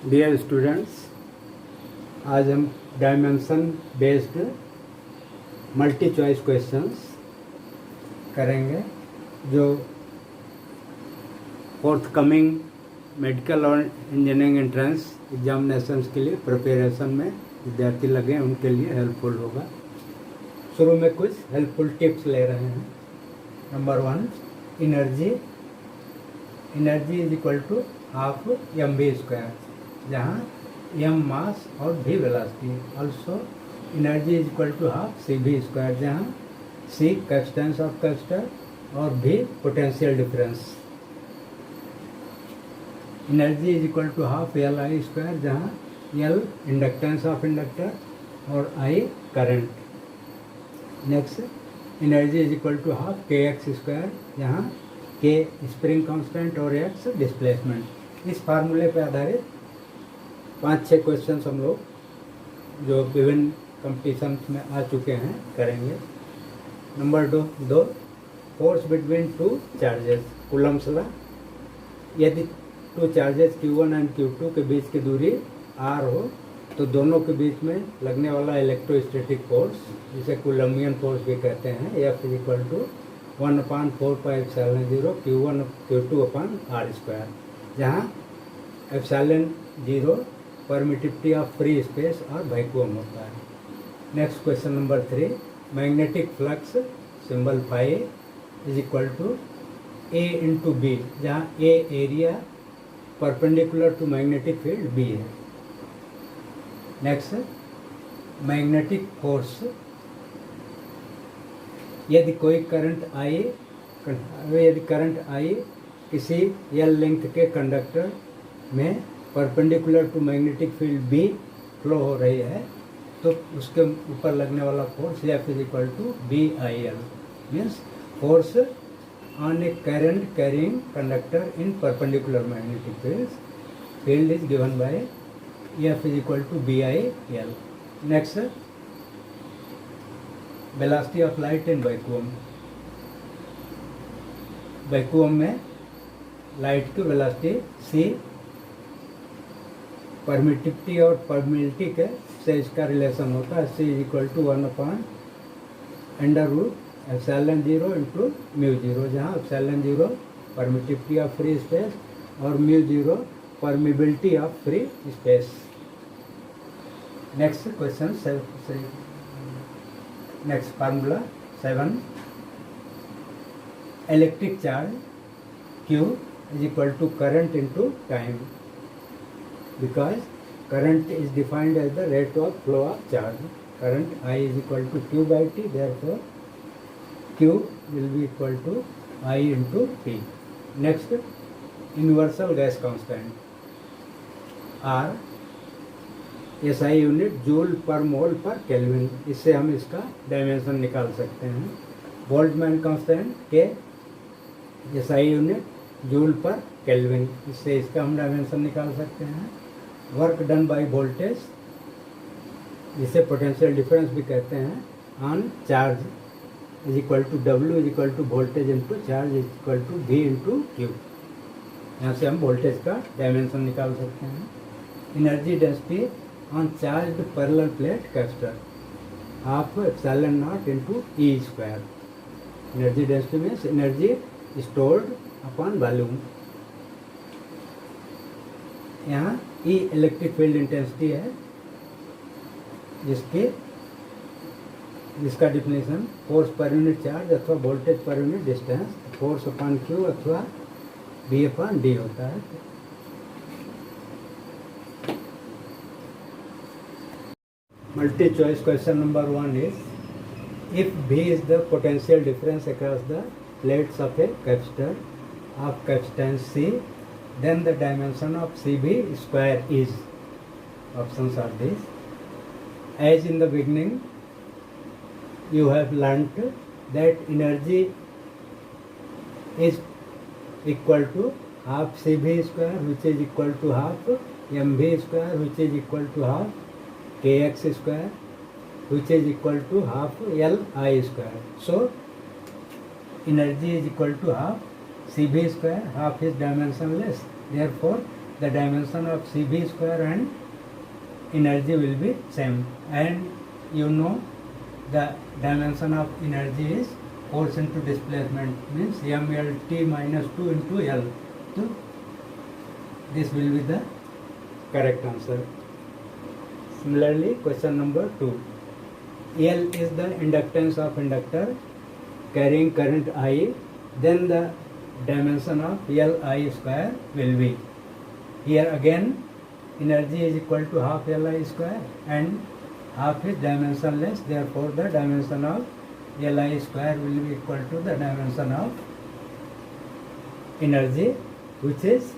Dear students, आज हम dimension based multi choice questions करेंगे जो फोर्थ कमिंग मेडिकल और इंजीनियरिंग एंट्रेंस एग्जामिनेशंस के लिए प्रिपरेशन में विद्यार्थी लगे हैं उनके लिए हेल्पफुल होगा। शुरू में कुछ हेल्पफुल टिप्स ले रहे हैं। Number 1, energy is equal to half mv square, जहाँ m मास और v velocity. Also energy is equal to half cv square, जहाँ c कैपेसिटेंस ऑफ कैपेसिटर और v potential difference. Energy is equal to half li square, जहाँ l inductance of inductor और I current. Next, energy is equal to half kx square, जहाँ k spring constant और x displacement. इस फार्मूले पर आधारित 5-6 questions हम लोग जो विभिन्न कंपटीशन में आ चुके हैं करेंगे। Number 2, force between two charges, Coulomb's law. यदि 2 चार्जेस Q1 एंड Q2 के बीच की दूरी r हो तो दोनों के बीच में लगने वाला इलेक्ट्रोस्टैटिक फोर्स, जिसे कूलम्बियन फोर्स भी कहते हैं, F is equal to 1/4πε0 Q1 Q2 upon r square, जहाँ epsilon 0 permittivity of free space और वैक्यूम होता है। Next question number 3, magnetic flux symbol phi is equal to A into B, जहाँ A area perpendicular to magnetic field B है। Next, magnetic force, यदि current I किसी L length के conductor में perpendicular to magnetic field B flow हो रही है तो उसके ऊपर लगने वाला force F is equal to BIL, means force on a current carrying conductor in perpendicular magnetic field is given by F is equal to BIL। Next, velocity of light in vacuum में light की velocity c permittivity और permeability के से इसका relation होता है। c is equal to 1/√ε0 into μ0, जहाँ ε0 permittivity of free space और μ0 permeability of free space. Next question, next formula 7, electric charge Q is equal to current into time, because current is defined as the rate of flow of charge. Current I is equal to Q by T, therefore Q will be equal to I into T. Next, universal gas constant R, SI unit joule per mole पर kelvin. इससे हम इसका dimension निकाल सकते हैं। Boltzmann constant K, SI unit joule पर kelvin, इससे इसका हम डायमेंशन निकाल सकते हैं। वर्क डन बाय वोल्टेज, जिसे पोटेंशियल डिफरेंस भी कहते हैं, on charge is equal to W is equal to voltage into charge is equal to V into Q। यहाँ से हम वोल्टेज का डायमेंशन निकाल सकते हैं। Energy density on charge parallel plate capacitor, half epsilon naught into E square. Energy density means energy stored upon volume. यहाँ E electric field intensity है, जिसका definition force per unit charge अथवा voltage per unit distance, force upon Q अथवा V upon D होता है। Multi choice question number 1 is, if V is the potential difference across the plates of a capacitor of capacitance C, then the dimension of CV square is, options are these. As in the beginning you have learnt that energy is equal to half CV square, which is equal to half mv square, which is equal to half kx square, which is equal to half li square. So energy is equal to half CV square, half is dimensionless, therefore the dimension of Cv square and energy will be same. And you know the dimension of energy is force into displacement, means mlt minus 2 into L. So this will be the correct answer. Similarly, question number 2. L is the inductance of inductor carrying current I, then the dimension of Li square will be. Here again energy is equal to half Li square and half is dimensionless, therefore the dimension of Li square will be equal to the dimension of energy, which is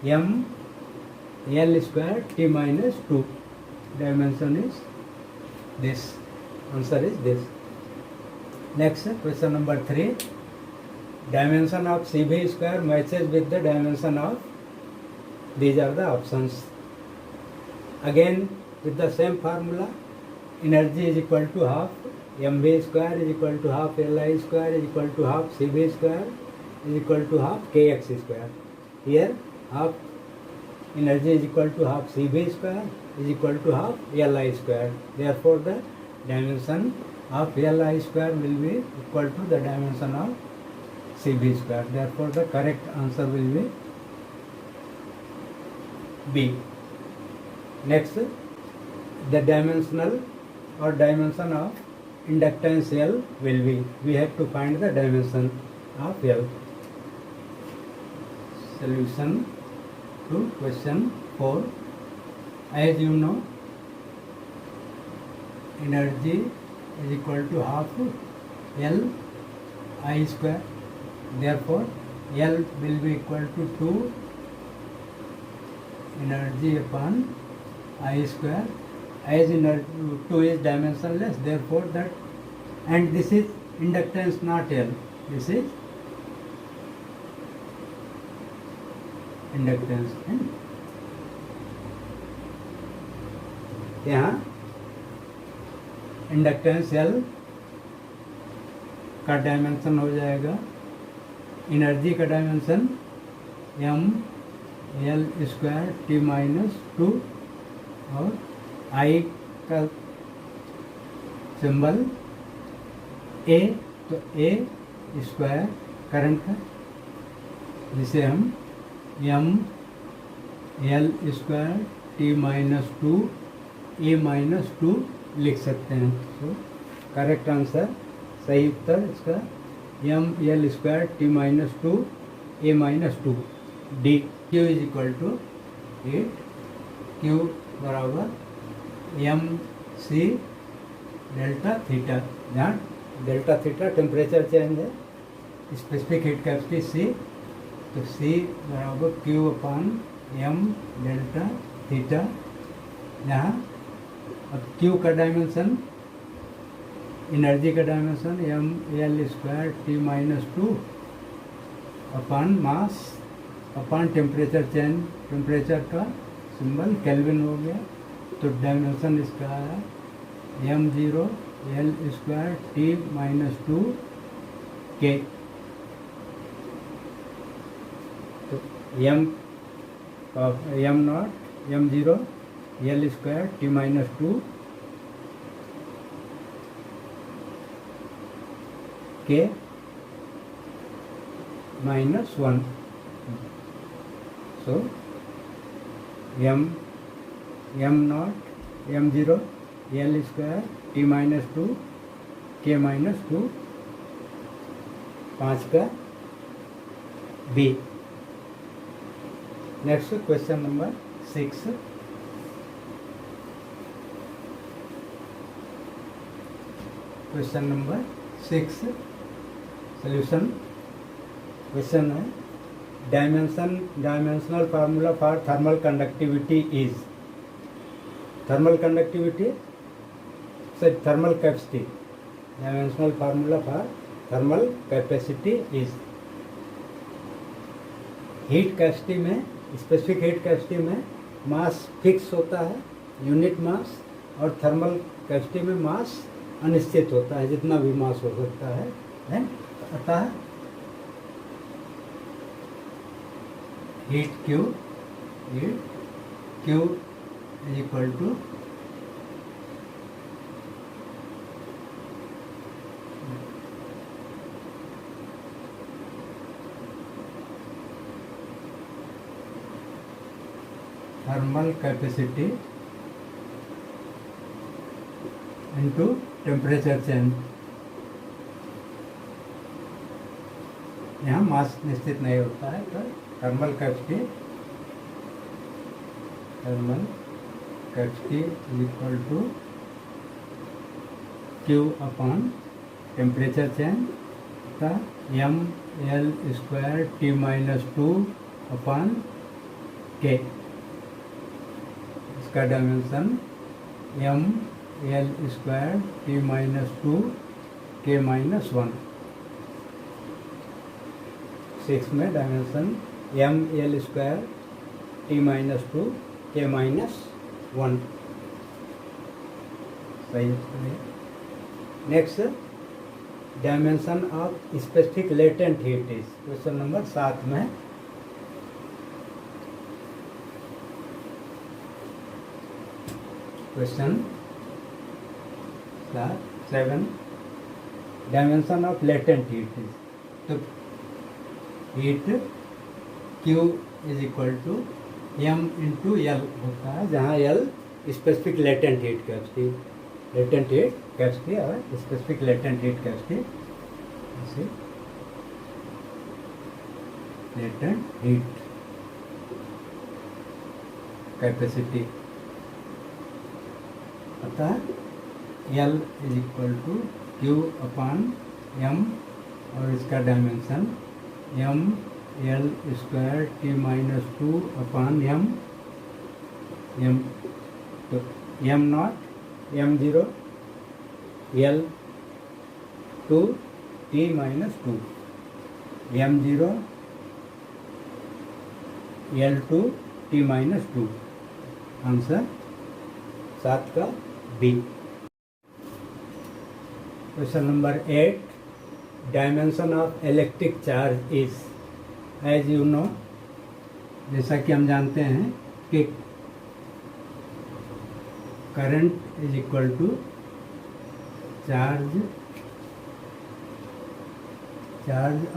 m L square T minus 2. Dimension is this. Answer is this. Next, question number 3. Dimension of Cv square matches with the dimension of, these are the options. Again with the same formula, energy is equal to half mv square is equal to half Li square is equal to half Cv square is equal to half kx square. Here half energy is equal to half Cv square is equal to half Li square. Therefore the dimension of Li square will be equal to the dimension of Cv square. Therefore the correct answer will be B. Next, the dimensional or dimension of inductance L will be. We have to find the dimension of L. Solution to question 4. As you know, energy is equal to half L I square. Therefore, L will be equal to 2 energy upon I square. As 2 is dimensionless, therefore that, and this is inductance, not L. This is inductance. यहाँ inductance L का dimension हो जाएगा, energy का dimension m L square T minus 2 और I का symbol A, तो A square current का, जिसे हम m L square T minus 2 A minus 2 लिख सकते हैं. सो करेक्ट आंसर, सही उत्तर इसका m L square T minus 2 A minus 2 D. Q is equal to 8, Q बराबर m C डेल्टा थीटा, जहाँ डेल्टा थीटा टेम्परेचर चेंज है, specific heat capacity C, तो C बराबर Q upon m delta theta, जहाँ अब Q का dimension, energy का dimension m L square T minus 2 upon mass upon temperature change, temperature का symbol kelvin हो गया, तो डायमेंशन इसका आया m0 L square T minus 2 K. तो m naught m0 L square T minus 2 K minus 1. So m naught m0 L square T minus 2 K minus 2, 5 का B. Next question number 6. Question number 6 solution. Question है dimensional formula for thermal conductivity is. Thermal conductivity thermal capacity, dimensional formula for thermal capacity is. Heat capacity में, specific heat capacity में mass fix होता है, unit mass, और thermal capacity में मास अनिश्चित होता है, जितना भी मास हो सकता है. अतः heat Q heat Q is equal to thermal capacity into temperature change। यहाँ मास निश्चित नहीं होता है, तो thermal capacity is equal to Q upon temperature change का M L square T minus 2 upon K. इसका dimension M L square T minus 2 K minus 1। 6 में dimension M L square T minus 2 K minus 1। सही है। Next, dimension of specific latent heat is question number 7 में। Question 7 dimension of latent heat is, तो heat Q is equal to M into L होता है, जहाँ L specific latent heat capacity, latent heat capacity और specific latent heat capacity, जैसे latent heat capacity अतः L is equal to Q upon M और इसका dimension M L square T minus 2 upon M. तो M naught M zero L 2 T minus 2 M zero L 2 T minus 2। Answer 7 का B. Question number 8 dimension of electric charge is, as you know, जैसा कि हम जानते हैं कि current is equal to charge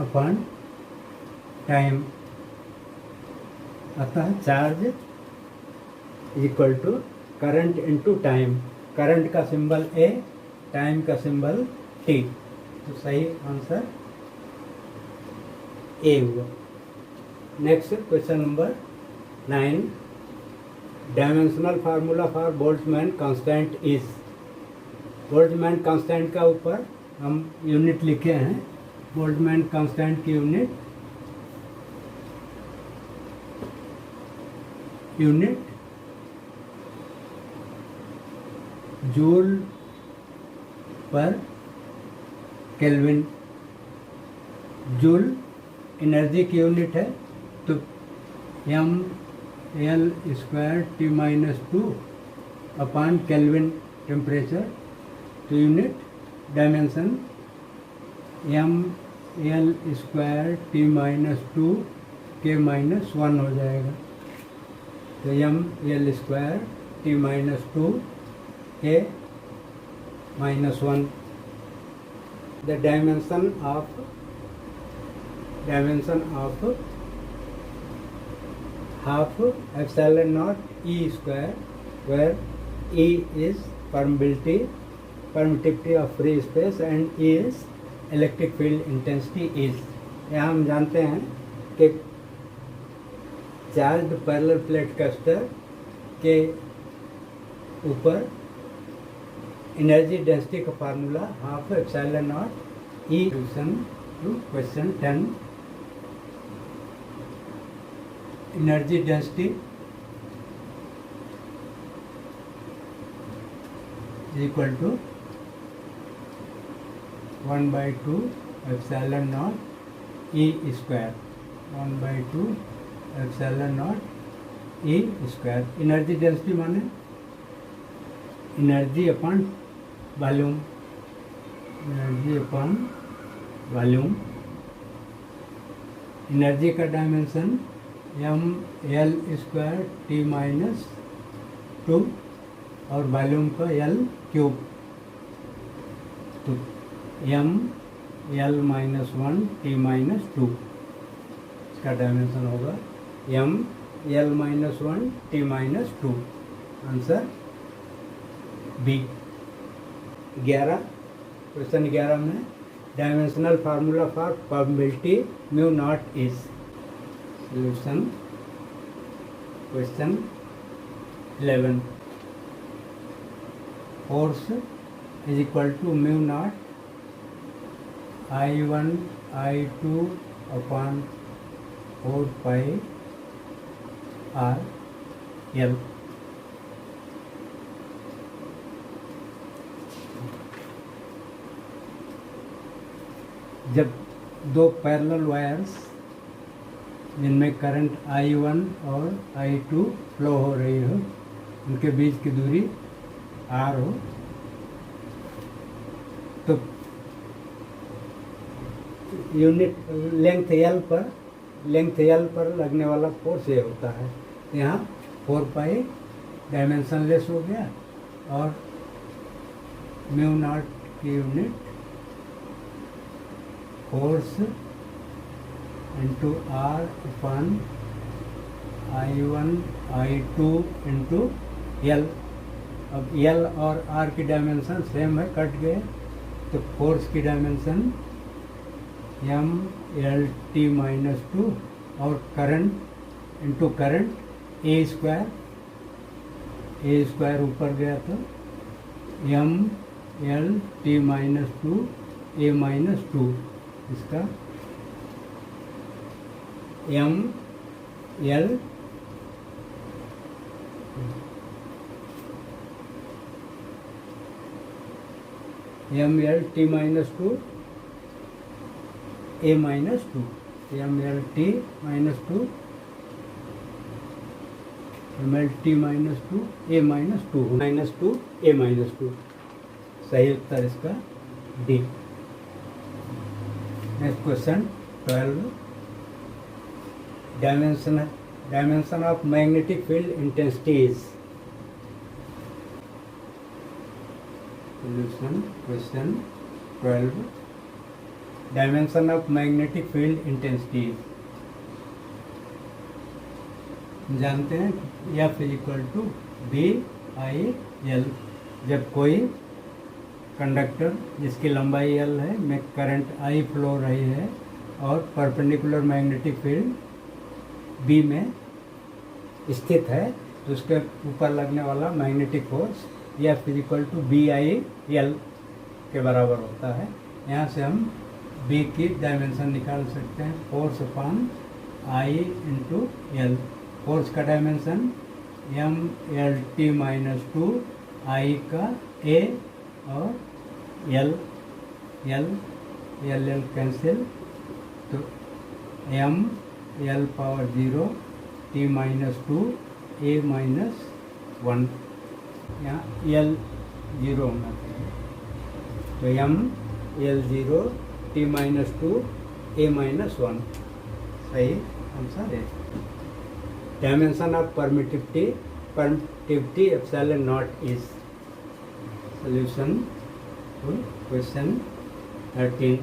upon time. अतः charge is equal to current into time. Current का symbol A, time का सिंबल टी, तो सही आंसर ए हुआ। Next, question number 9 dimensional formula for Boltzmann constant is. Boltzmann constant का ऊपर हम unit लिखे हैं। बोल्ट्जमैन कांस्टेंट की यूनिट जूल पर केल्विन। जूल एनर्जी की यूनिट है, तो M L square T minus 2 upon kelvin temperature. तो unit dimension M L square T minus 2 K minus 1 हो जाएगा। तो M L square T minus 2 K minus 1। The dimension of half epsilon naught E square, where E is permittivity of free space and E is electric field intensity is। यहाँ हम जानते हैं कि charge parallel plate capacitor के ऊपर energy density का formula half epsilon naught E. Question 10 energy density equal to 1/2 epsilon naught E square. 1/2 epsilon naught E square. Energy density माने energy upon volume. Energy upon volume. Energy का dimension M L square T minus 2 और volume का L cube, तो M L minus 1 T minus 2, इसका dimension होगा M L minus 1 T minus 2। Answer B. 11, question 11 में dimensional formula for probability mu naught is. Solution question 11, force is equal to mu naught I1 I2 upon 4 pi R L. जब दो parallel wires जिनमें current I1 और I2 flow हो रही हो, उनके बीच की दूरी R हो, तो यूनिट लेंथ L पर लगने वाला फोर्स ये होता है। यहाँ 4 पाई डायमेंशनलेस हो गया और म्यू नॉट की unit force into R upon I1 I2 into L. अब एल और आर की डायमेंशन सेम है, कट गए, तो फोर्स की dimension M L T minus 2 और current into current A square ऊपर गया तो M L T minus 2 A minus 2, इसका M L T minus 2 A minus 2, M L T minus 2 M L T minus 2 A minus 2 minus 2 A minus 2। सही उत्तर इसका D. Next question 12, dimension of magnetic field intensity is. Solution question 12, dimension of magnetic field intensity. जानते हैं F is equal to B I L. जब कोई conductor जिसकी लंबाई L है में करंट आई फ्लो हो रही है और परपेंडिकुलर मैग्नेटिक फील्ड बी में स्थित है, तो उसके ऊपर लगने वाला magnetic force F is equal to B I L के बराबर होता है। यहाँ से हम बी की डायमेंशन निकाल सकते हैं, force upon I into L. Force का dimension M L T minus 2, I का ए और एल कैंसिल, तो M L power 0 T minus 2 A minus 1, यहाँ एल 0 होना चाहिए, तो M L 0 T minus 2 A minus 1। सही आंसर है। Dimension of permittivity epsilon naught is. Solution question 13,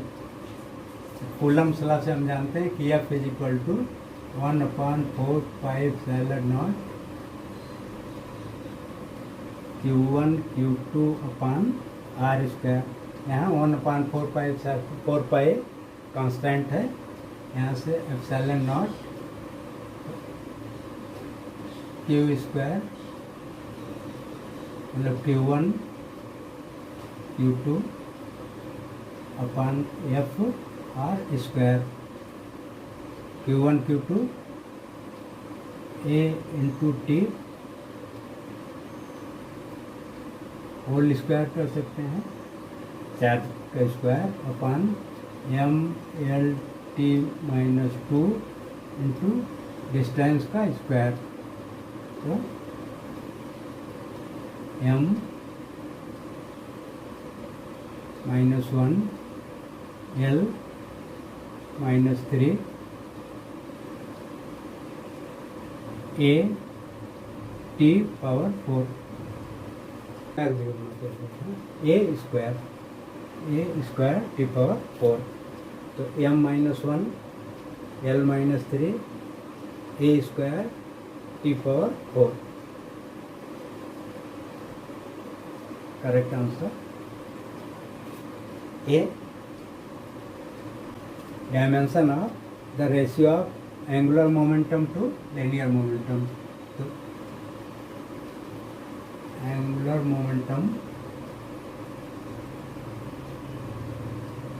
Coulomb law से हम जानते हैं कि F is equal to 1/4 pi epsilon naught Q1 Q2 upon R square. यहाँ 1/4 पाई कांस्टेंट है, यहाँ से एप्सिलॉन नॉट क्यू स्क्वायर मतलब Q1 Q2 upon F R square. Q1 Q2 A into T whole square कर सकते हैं, चार्ज का square upon M L T minus 2 into distance का स्क्वायर, तो M minus 1 L minus 3 A T power 4 A square T power 4 तो m minus 1 l minus 3 A square T power 4 correct answer A dimension of the ratio of angular momentum to linear momentum तो angular momentum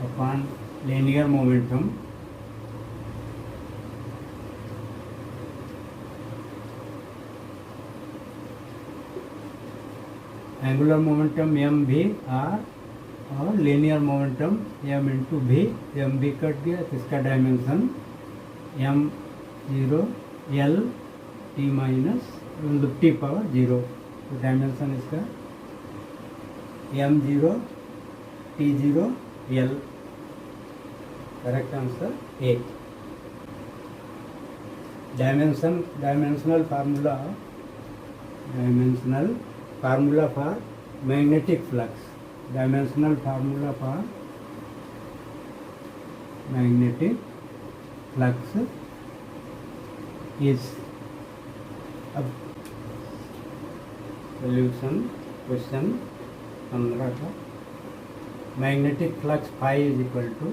upon linear momentum angular momentum M भी R और linear momentum M into भी M भी cut गया तो इसका dimension M 0 L T minus T power 0 तो dimension इसका M 0 T 0 L correct answer A dimensional formula for magnetic flux dimensional formula for magnetic flux is अब solution question 15 का magnetic flux phi is equal to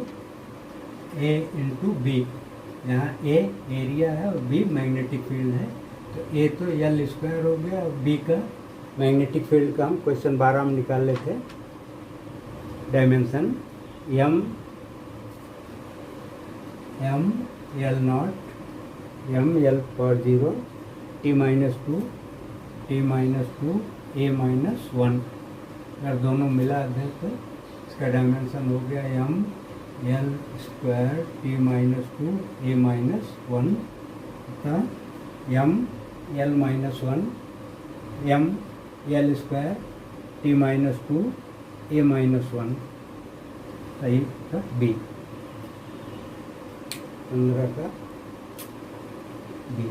A into B यहाँ ए area है और B magnetic field है तो ए तो L square हो गया और बी का मैग्नेटिक फील्ड का हम क्वेश्चन 12 में निकाल लेते हैं dimension M L naught M L पर 0 टी माइनस 2 ए माइनस 1 अगर दोनों मिला दें तो इसका डायमेंशन हो गया M L square T minus 2 A minus 1 अतः M L minus 1 M L square T minus 2 A minus 1 सही था बी 15 का बी